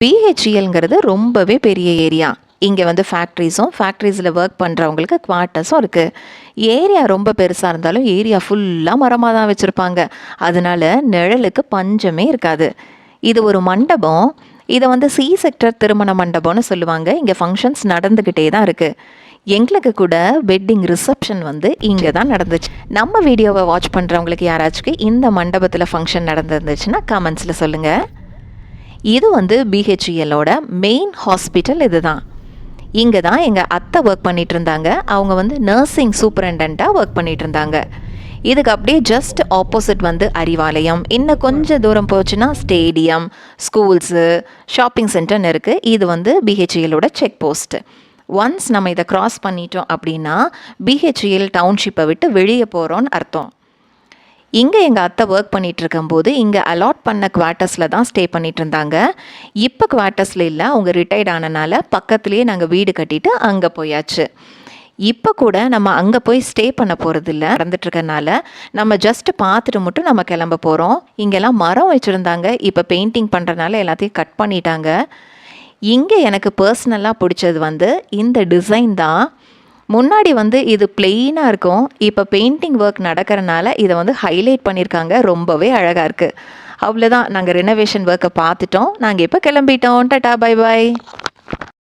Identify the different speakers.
Speaker 1: பிஹெச்இஎல்ங்கிறது ரொம்பவே பெரிய ஏரியா. இங்கே வந்து ஃபேக்ட்ரிஸில் ஒர்க் பண்ணுறவங்களுக்கு குவார்ட்டர்ஸும் இருக்குது. ஏரியா ரொம்ப பெருசாக இருந்தாலும் ஏரியா ஃபுல்லாக மரமாக தான் வச்சுருப்பாங்க. அதனால நிழலுக்கு பஞ்சமே இருக்காது. இது ஒரு மண்டபம். இதை வந்து சி செக்டர் திருமண மண்டபம்னு சொல்லுவாங்க. இங்கே ஃபங்க்ஷன்ஸ் நடந்துக்கிட்டே தான் இருக்குது. எங்களுக்கு கூட வெட்டிங் ரிசப்ஷன் வந்து இங்கே தான் நடந்துச்சு. நம்ம வீடியோவை வாட்ச் பண்ணுறவங்களுக்கு யாராச்சும் இந்த மண்டபத்தில் ஃபங்க்ஷன் நடந்துருந்துச்சுன்னா கமெண்ட்ஸில் சொல்லுங்கள். இது வந்து பிஹெச்இஎல்லோட மெயின் ஹாஸ்பிட்டல். இது தான். இங்கே தான் எங்கள் அத்தை ஒர்க் பண்ணிகிட்டு இருந்தாங்க. அவங்க வந்து நர்சிங் சூப்பரண்டண்ட்டாக ஒர்க் பண்ணிகிட்டு இருந்தாங்க. இதுக்கு அப்படியே ஜஸ்ட் ஆப்போசிட் வந்து அறிவாலயம். இன்னும் கொஞ்சம் தூரம் போச்சுன்னா ஸ்டேடியம், ஸ்கூல்ஸு, ஷாப்பிங் சென்டர்னு இருக்குது. இது வந்து பிஹெச்இஎல்லோட செக் போஸ்ட்டு. ஒன்ஸ் நம்ம இதை க்ராஸ் பண்ணிட்டோம் அப்படின்னா பிஹெச்இஎல் டவுன்ஷிப்பை விட்டு வெளியே போகிறோன்னு அர்த்தம். இங்கே எங்கள் அத்தை ஒர்க் பண்ணிகிட்டு இருக்கும்போது இங்கே அலாட் பண்ண குவார்ட்டர்ஸில் தான் ஸ்டே பண்ணிகிட்டு இருந்தாங்க. இப்போ குவார்ட்டர்ஸில் இல்லை, அவங்க ரிட்டையர்ட் ஆனனால பக்கத்துலேயே நாங்கள் வீடு கட்டிட்டு அங்கே போயாச்சு. இப்போ கூட நம்ம அங்கே போய் ஸ்டே பண்ண போகிறதில்ல. நடந்துட்டுருக்கனால நம்ம ஜஸ்ட்டு பார்த்துட்டு மட்டும் நம்ம கிளம்ப போகிறோம். இங்கெல்லாம் மரம் வச்சுருந்தாங்க. இப்போ பெயிண்டிங் பண்ணுறதுனால எல்லாத்தையும் கட் பண்ணிட்டாங்க. இங்கே எனக்கு பர்சனலாக பிடிச்சது வந்து இந்த டிசைன் தான். முன்னாடி வந்து இது பிளெயினாக இருக்கும். இப்போ பெயிண்டிங் ஒர்க் நடக்கிறனால இதை வந்து ஹைலைட் பண்ணியிருக்காங்க. ரொம்பவே அழகாக இருக்குது. அவ்வளோதான், நாங்கள் ரெனோவேஷன் ஒர்க்கை பார்த்துட்டோம். நாங்கள் இப்போ கிளம்பிட்டோம். Tata, bye bye.